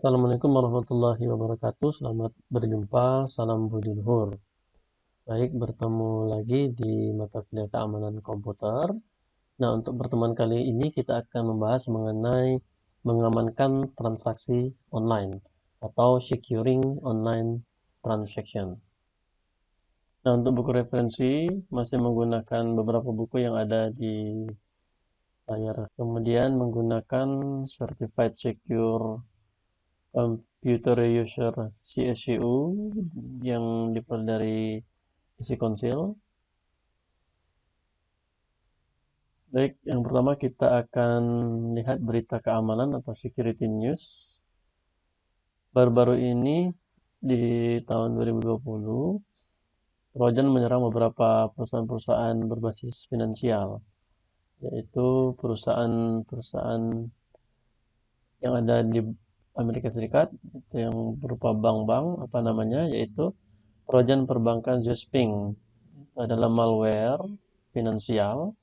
Assalamualaikum warahmatullahi wabarakatuh. Selamat berjumpa. Salam budi luhur. Baik, bertemu lagi di mata kuliah keamanan komputer. Nah, untuk pertemuan kali ini kita akan membahas mengenai mengamankan transaksi online atau securing online transaction. Nah, untuk buku referensi masih menggunakan beberapa buku yang ada di layar. Kemudian menggunakan Certified Secure Computer User CSCU yang diperoleh dari isi konsil. Baik, yang pertama kita akan lihat berita keamanan atau security news. Baru-baru ini di tahun 2020, Trojan menyerang beberapa perusahaan-perusahaan berbasis finansial, yaitu perusahaan-perusahaan yang ada di Amerika Serikat, yang berupa bank-bank, yaitu Trojan perbankan Ziosping adalah malware finansial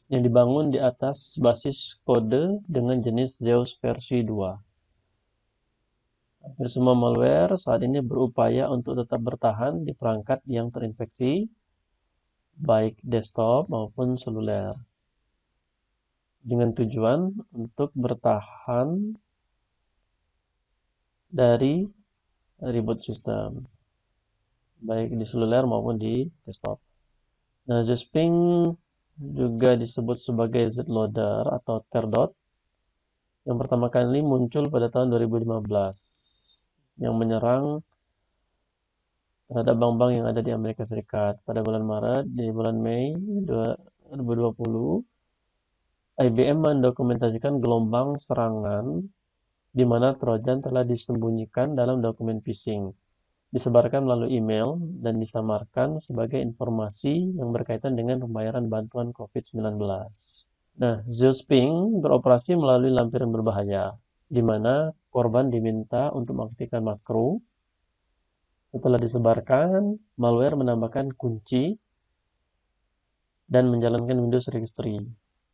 yang dibangun di atas basis kode dengan jenis Zeus versi 2. Hampir semua malware saat ini berupaya untuk tetap bertahan di perangkat yang terinfeksi, baik desktop maupun seluler, dengan tujuan untuk bertahan dari reboot system, baik di seluler maupun di desktop. Nah, Ziosping juga disebut sebagai Z-Loader atau Terdot yang pertama kali muncul pada tahun 2015 yang menyerang terhadap bank-bank yang ada di Amerika Serikat. Pada bulan Maret, di bulan Mei 2020, IBM mendokumentasikan gelombang serangan di mana Trojan telah disembunyikan dalam dokumen phishing, disebarkan melalui email, dan disamarkan sebagai informasi yang berkaitan dengan pembayaran bantuan COVID-19. Nah, Ziosping beroperasi melalui lampiran berbahaya, di mana korban diminta untuk mengaktifkan makro. Setelah disebarkan, malware menambahkan kunci dan menjalankan Windows Registry.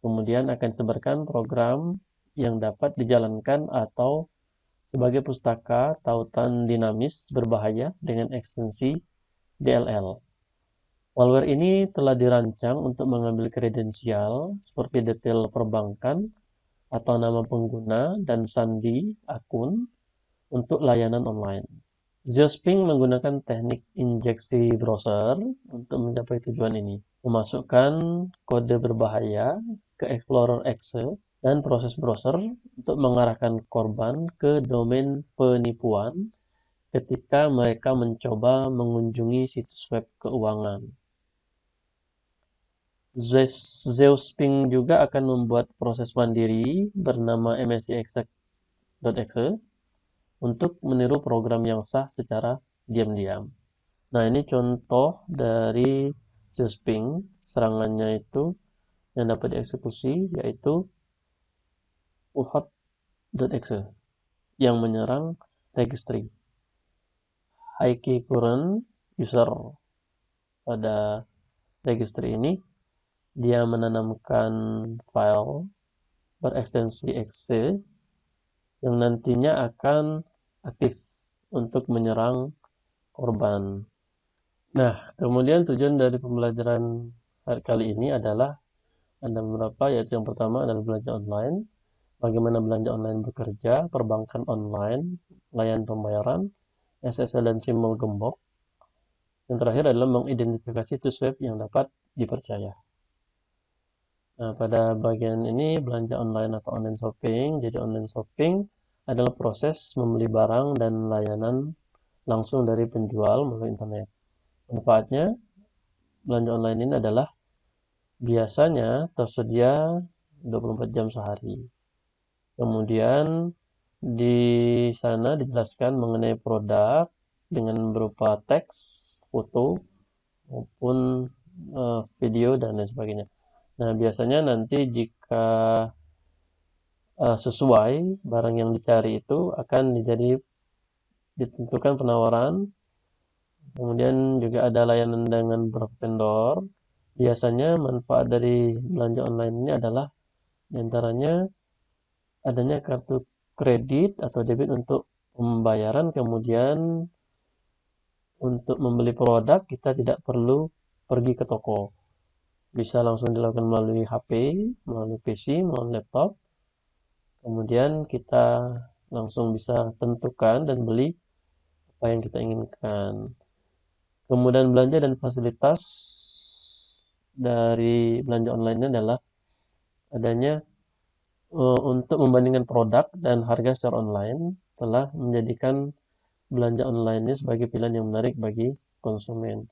Kemudian akan disebarkan program yang dapat dijalankan atau sebagai pustaka tautan dinamis berbahaya dengan ekstensi DLL. Malware ini telah dirancang untuk mengambil kredensial seperti detail perbankan atau nama pengguna dan sandi akun untuk layanan online. Ziosping menggunakan teknik injeksi browser untuk mencapai tujuan ini, memasukkan kode berbahaya ke Explorer Exe dan proses browser untuk mengarahkan korban ke domain penipuan ketika mereka mencoba mengunjungi situs web keuangan. Ziosping juga akan membuat proses mandiri bernama mscexec.exe untuk meniru program yang sah secara diam-diam. Nah, ini contoh dari Ziosping. Serangannya itu yang dapat dieksekusi yaitu uhot.exe yang menyerang registry key current user. Pada registry ini dia menanamkan file berekstensi exe yang nantinya akan aktif untuk menyerang korban. Nah, kemudian tujuan dari pembelajaran hari kali ini adalah ada beberapa, yaitu yang pertama adalah belanja online, bagaimana belanja online bekerja, perbankan online, layanan pembayaran, SSL dan simbol gembok. Yang terakhir adalah mengidentifikasi situs web yang dapat dipercaya. Nah, pada bagian ini belanja online atau online shopping. Jadi online shopping adalah proses membeli barang dan layanan langsung dari penjual melalui internet. Manfaatnya, belanja online ini adalah biasanya tersedia 24 jam sehari. Kemudian di sana dijelaskan mengenai produk dengan berupa teks, foto, maupun video dan lain sebagainya. Nah, biasanya nanti jika sesuai barang yang dicari itu akan ditentukan penawaran. Kemudian juga ada layanan dengan beberapa vendor. Biasanya manfaat dari belanja online ini adalah diantaranya adanya kartu kredit atau debit untuk pembayaran, kemudian untuk membeli produk kita tidak perlu pergi ke toko. Bisa langsung dilakukan melalui HP, melalui PC, melalui laptop. Kemudian kita langsung bisa tentukan dan beli apa yang kita inginkan. Kemudian belanja dan fasilitas dari belanja online ini adalah adanya untuk membandingkan produk dan harga secara online telah menjadikan belanja online ini sebagai pilihan yang menarik bagi konsumen.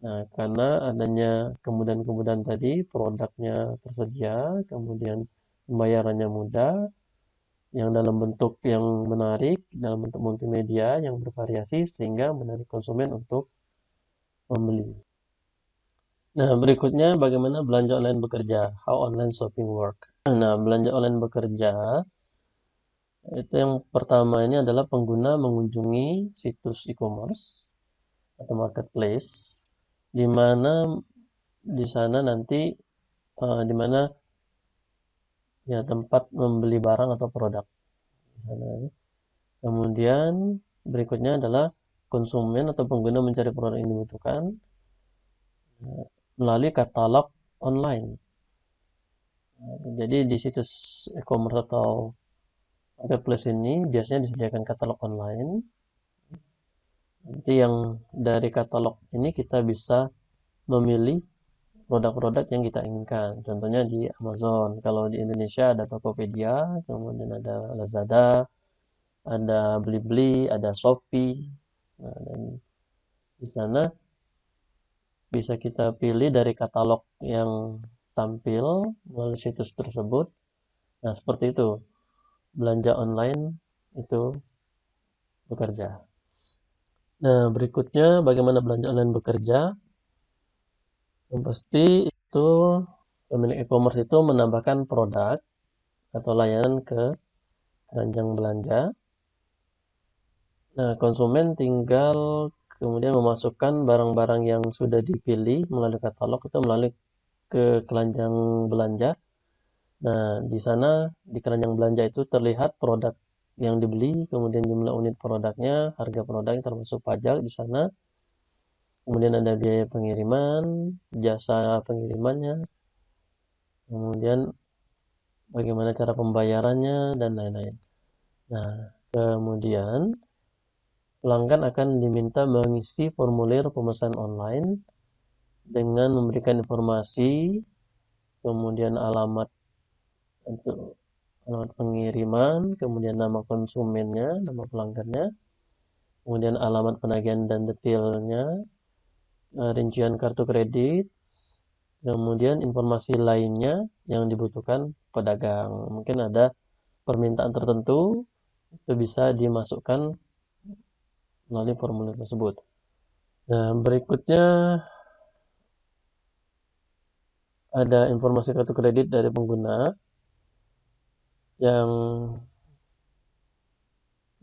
Nah, karena adanya kemudahan-kemudahan tadi, produknya tersedia, kemudian pembayarannya mudah, yang dalam bentuk yang menarik, dalam bentuk multimedia yang bervariasi sehingga menarik konsumen untuk membeli. Nah, berikutnya bagaimana belanja online bekerja? How online shopping work? Nah, belanja online bekerja itu yang pertama ini adalah pengguna mengunjungi situs e-commerce atau marketplace, di mana di sana nanti di mana ya tempat membeli barang atau produk. Di sana, ya. Kemudian berikutnya adalah konsumen atau pengguna mencari produk yang dibutuhkan melalui katalog online. Jadi di situs e-commerce atau marketplace ini biasanya disediakan katalog online. Nanti yang dari katalog ini kita bisa memilih produk-produk yang kita inginkan. Contohnya di Amazon. Kalau di Indonesia ada Tokopedia, kemudian ada Lazada, ada Blibli, ada Shopee. Nah, dan di sana bisa kita pilih dari katalog yang tampil melalui situs tersebut. Nah, seperti itu. Belanja online itu bekerja. Nah, berikutnya bagaimana belanja online bekerja? Yang pasti itu pemilik e-commerce itu menambahkan produk atau layanan ke keranjang belanja. Nah, konsumen tinggal kemudian memasukkan barang-barang yang sudah dipilih melalui katalog itu melalui ke keranjang belanja. Nah, di sana di keranjang belanja itu terlihat produk yang dibeli, kemudian jumlah unit produknya, harga produknya termasuk pajak di sana. Kemudian ada biaya pengiriman, jasa pengirimannya, kemudian bagaimana cara pembayarannya, dan lain-lain. Nah, kemudian pelanggan akan diminta mengisi formulir pemesan online dengan memberikan informasi, kemudian alamat untuk alamat pengiriman, kemudian nama konsumennya, nama pelanggannya, kemudian alamat penagihan dan detailnya, rincian kartu kredit, kemudian informasi lainnya yang dibutuhkan pedagang. Mungkin ada permintaan tertentu, itu bisa dimasukkan melalui formulir tersebut. Nah, berikutnya ada informasi kartu kredit dari pengguna yang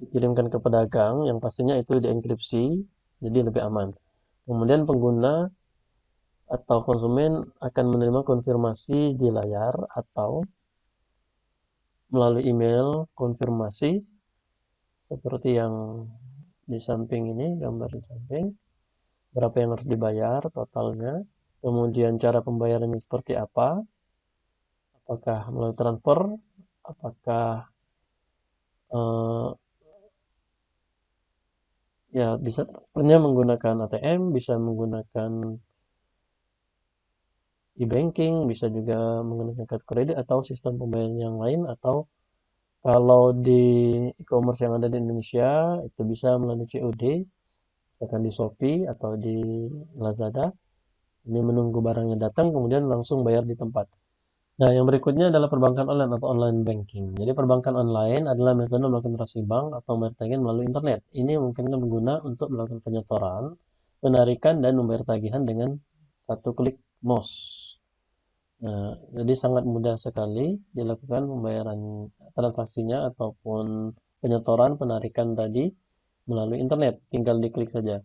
dikirimkan ke pedagang, yang pastinya itu dienkripsi, jadi lebih aman. Kemudian pengguna atau konsumen akan menerima konfirmasi di layar atau melalui email konfirmasi seperti yang di samping ini, gambar di samping, berapa yang harus dibayar totalnya, kemudian cara pembayarannya seperti apa, apakah melalui transfer, apakah ya bisa transfernya menggunakan ATM, bisa menggunakan e-banking, bisa juga menggunakan kartu kredit atau sistem pembayaran yang lain, atau kalau di e-commerce yang ada di Indonesia itu bisa melalui COD, misalkan di Shopee atau di Lazada. Ini menunggu barangnya datang kemudian langsung bayar di tempat. Nah, yang berikutnya adalah perbankan online atau online banking. Jadi perbankan online adalah metode melakukan transaksi bank atau membayar tagihan melalui internet. Ini memungkinkan pengguna untuk melakukan penyetoran, penarikan, dan membayar tagihan dengan satu klik mouse. Nah, jadi sangat mudah sekali dilakukan pembayaran transaksinya ataupun penyetoran, penarikan tadi melalui internet. Tinggal diklik saja.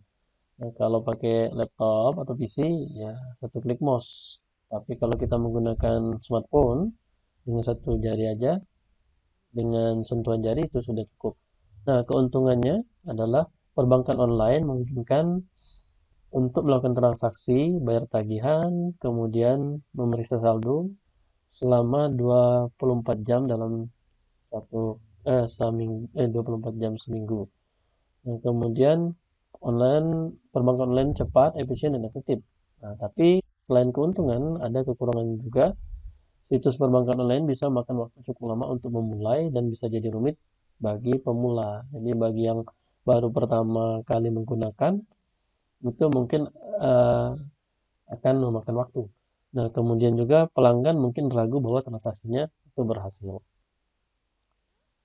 Nah, kalau pakai laptop atau PC, ya satu klik mouse. Tapi kalau kita menggunakan smartphone, dengan satu jari aja, dengan sentuhan jari itu sudah cukup. Nah, keuntungannya adalah perbankan online memungkinkan untuk melakukan transaksi, bayar tagihan, kemudian memeriksa saldo selama 24 jam dalam 24 jam seminggu. Nah, kemudian perbankan online cepat, efisien, dan efektif. Nah, tapi selain keuntungan, ada kekurangan juga. Situs perbankan online bisa makan waktu cukup lama untuk memulai dan bisa jadi rumit bagi pemula. Jadi bagi yang baru pertama kali menggunakan, itu mungkin eh, akan memakan waktu. Nah, kemudian juga pelanggan mungkin ragu bahwa transaksinya itu berhasil.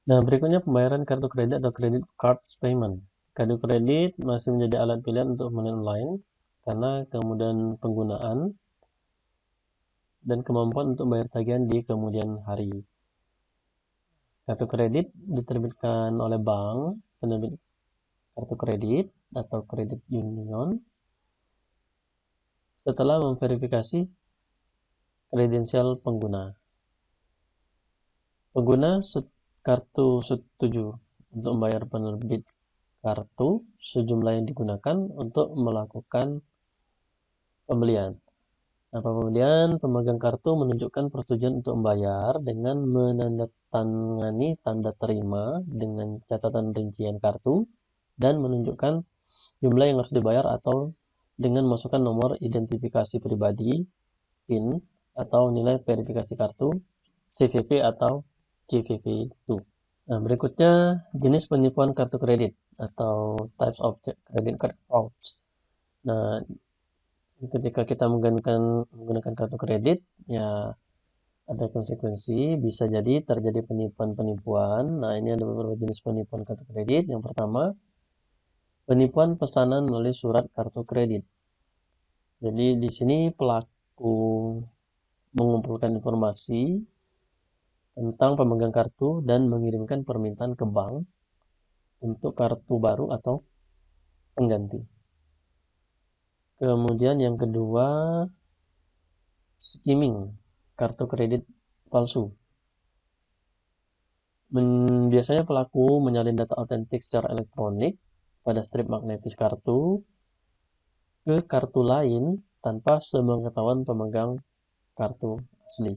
Nah, berikutnya pembayaran kartu kredit atau credit cards payment. Kartu kredit masih menjadi alat pilihan untuk pembayaran online karena kemudahan penggunaan dan kemampuan untuk bayar tagihan di kemudian hari. Kartu kredit diterbitkan oleh bank, penerbit kartu kredit atau kredit union setelah memverifikasi kredensial pengguna. Pengguna kartu setuju untuk membayar penerbit kartu sejumlah yang digunakan untuk melakukan pembelian. Nah, kemudian pemegang kartu menunjukkan persetujuan untuk membayar dengan menandatangani tanda terima dengan catatan rincian kartu dan menunjukkan jumlah yang harus dibayar atau dengan masukkan nomor identifikasi pribadi, PIN, atau nilai verifikasi kartu, CVV atau CVV2. Nah, berikutnya jenis penipuan kartu kredit atau types of credit card fraud. Nah, ketika kita menggunakan kartu kredit, ya ada konsekuensi, bisa jadi terjadi penipuan-penipuan. Nah, ini ada beberapa jenis penipuan kartu kredit. Yang pertama, penipuan pesanan melalui surat kartu kredit. Jadi di sini pelaku mengumpulkan informasi tentang pemegang kartu dan mengirimkan permintaan ke bank untuk kartu baru atau pengganti. Kemudian yang kedua, skimming kartu kredit palsu. Biasanya pelaku menyalin data otentik secara elektronik pada strip magnetis kartu ke kartu lain tanpa sepengetahuan pemegang kartu asli.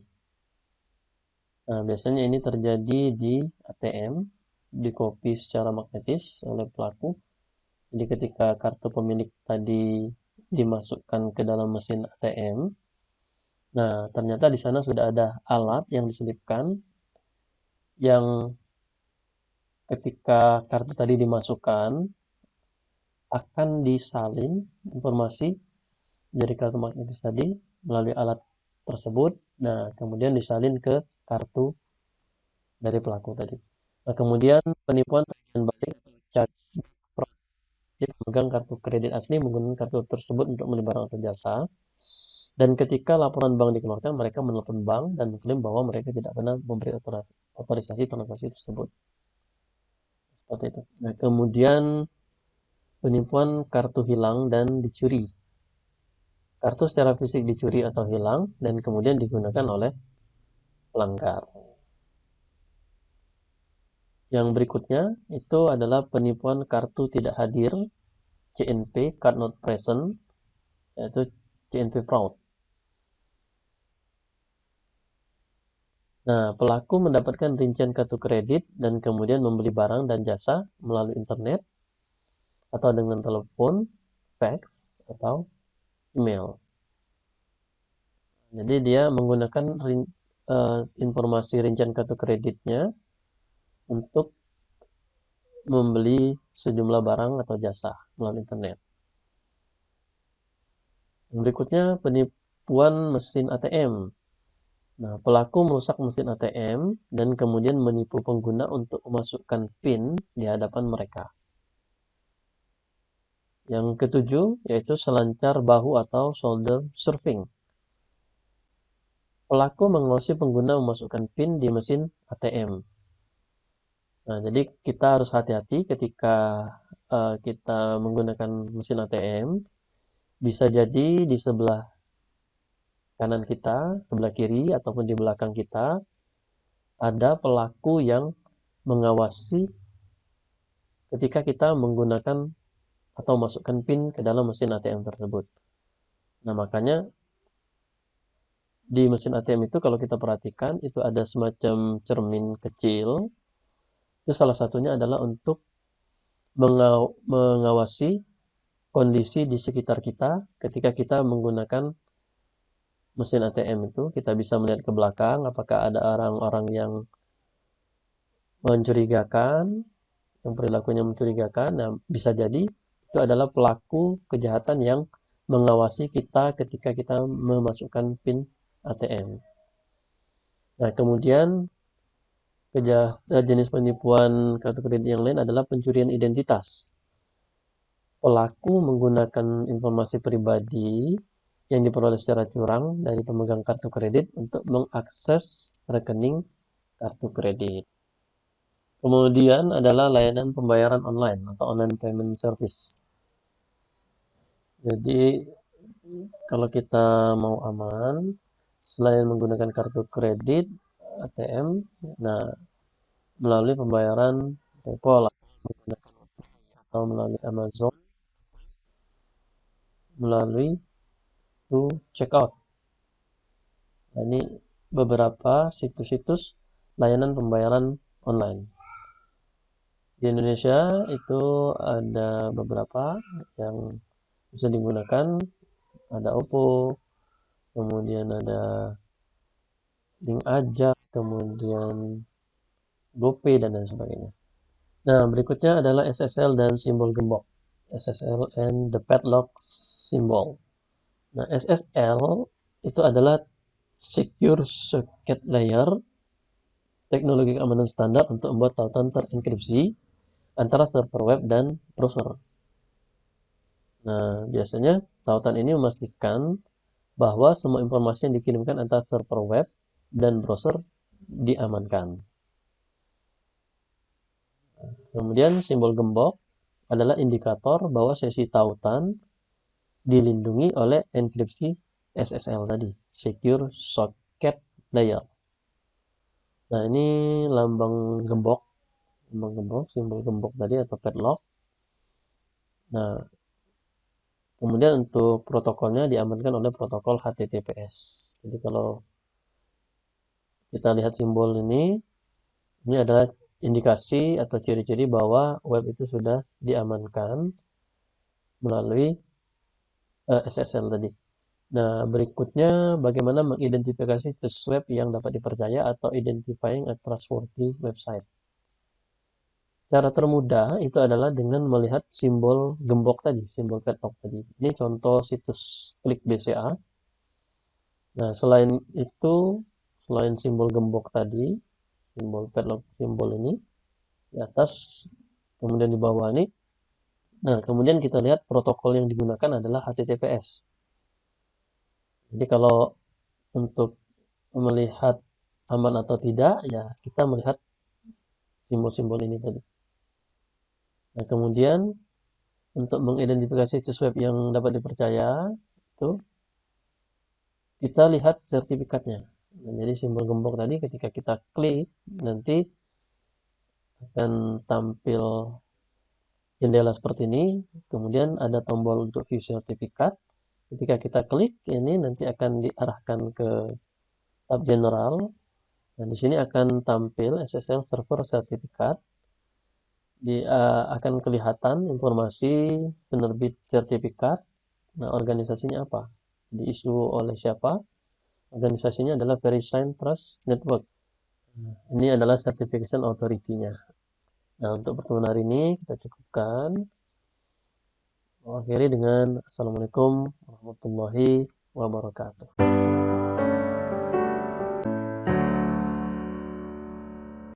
Nah, biasanya ini terjadi di ATM, di copy secara magnetis oleh pelaku. Jadi ketika kartu pemilik tadi dimasukkan ke dalam mesin ATM, nah ternyata di sana sudah ada alat yang diselipkan yang ketika kartu tadi dimasukkan akan disalin informasi dari kartu magnetis tadi melalui alat tersebut. Nah, kemudian disalin ke kartu dari pelaku tadi. Nah, kemudian penipuan tagihan balik atau chargeback fraud. Jadi pemegang kartu kredit asli menggunakan kartu tersebut untuk membeli barang atau jasa. Dan ketika laporan bank dikeluarkan, mereka menelpon bank dan mengklaim bahwa mereka tidak pernah memberi otorisasi transaksi tersebut. Seperti itu. Nah, kemudian penipuan kartu hilang dan dicuri. Kartu secara fisik dicuri atau hilang dan kemudian digunakan oleh pelanggar. Yang berikutnya itu adalah penipuan kartu tidak hadir, CNP, card not present, yaitu CNP fraud. Nah, pelaku mendapatkan rincian kartu kredit dan kemudian membeli barang dan jasa melalui internet atau dengan telepon, fax, atau email. Jadi dia menggunakan informasi rincian kartu kreditnya untuk membeli sejumlah barang atau jasa melalui internet. Yang berikutnya penipuan mesin ATM. Nah, pelaku merusak mesin ATM dan kemudian menipu pengguna untuk memasukkan PIN di hadapan mereka. Yang ketujuh yaitu selancar bahu atau shoulder surfing. Pelaku mengawasi pengguna memasukkan PIN di mesin ATM. Nah, jadi kita harus hati-hati ketika kita menggunakan mesin ATM. Bisa jadi di sebelah kanan kita, sebelah kiri, ataupun di belakang kita ada pelaku yang mengawasi ketika kita menggunakan atau masukkan PIN ke dalam mesin ATM tersebut. Nah, makanya di mesin ATM itu kalau kita perhatikan itu ada semacam cermin kecil. Itu salah satunya adalah untuk mengawasi kondisi di sekitar kita ketika kita menggunakan mesin ATM itu. Kita bisa melihat ke belakang apakah ada orang-orang yang mencurigakan, yang perilakunya mencurigakan. Nah, bisa jadi itu adalah pelaku kejahatan yang mengawasi kita ketika kita memasukkan PIN ATM. Nah, kemudian jenis penipuan kartu kredit yang lain adalah pencurian identitas. Pelaku menggunakan informasi pribadi yang diperoleh secara curang dari pemegang kartu kredit untuk mengakses rekening kartu kredit. Kemudian adalah layanan pembayaran online atau online payment service. Jadi kalau kita mau aman, selain menggunakan kartu kredit, ATM, nah melalui pembayaran PayPal atau melalui Amazon, melalui to checkout. Nah, ini beberapa situs-situs layanan pembayaran online. Di Indonesia itu ada beberapa yang bisa digunakan, ada OVO, kemudian ada Link Aja, kemudian GoPay dan lain sebagainya. Nah, berikutnya adalah SSL dan simbol gembok. SSL and the padlock symbol. Nah, SSL itu adalah Secure Socket Layer, teknologi keamanan standar untuk membuat tautan terenkripsi antara server web dan browser. Nah, biasanya tautan ini memastikan bahwa semua informasi yang dikirimkan antara server web dan browser diamankan. Kemudian simbol gembok adalah indikator bahwa sesi tautan dilindungi oleh enkripsi SSL tadi, Secure Socket Layer. Nah, ini lambang gembok, simbol gembok tadi atau padlock. Nah, kemudian untuk protokolnya diamankan oleh protokol HTTPS. Jadi kalau kita lihat simbol ini adalah indikasi atau ciri-ciri bahwa web itu sudah diamankan melalui SSL tadi. Nah, berikutnya bagaimana mengidentifikasi situs web yang dapat dipercaya atau identifying a trustworthy website. Cara termudah itu adalah dengan melihat simbol gembok tadi, simbol padlock tadi. Ini contoh situs klik BCA. Nah, selain itu, selain simbol gembok tadi, simbol padlock, simbol ini di atas, kemudian di bawah ini. Nah, kemudian kita lihat protokol yang digunakan adalah HTTPS. Jadi kalau untuk melihat aman atau tidak, ya kita melihat simbol-simbol ini tadi. Nah, kemudian untuk mengidentifikasi situs web yang dapat dipercaya, itu kita lihat sertifikatnya. Nah, jadi simbol gembok tadi ketika kita klik, nanti akan tampil jendela seperti ini. Kemudian ada tombol untuk view sertifikat. Ketika kita klik, ini nanti akan diarahkan ke tab general. Dan di sini akan tampil SSL server sertifikat. Akan kelihatan informasi penerbit sertifikat. Nah, organisasinya apa? Diisu oleh siapa? Organisasinya adalah VeriSign Trust Network. Ini adalah certification authority-nya. Nah, untuk pertemuan hari ini kita cukupkan. Akhiri dengan Assalamualaikum warahmatullahi wabarakatuh.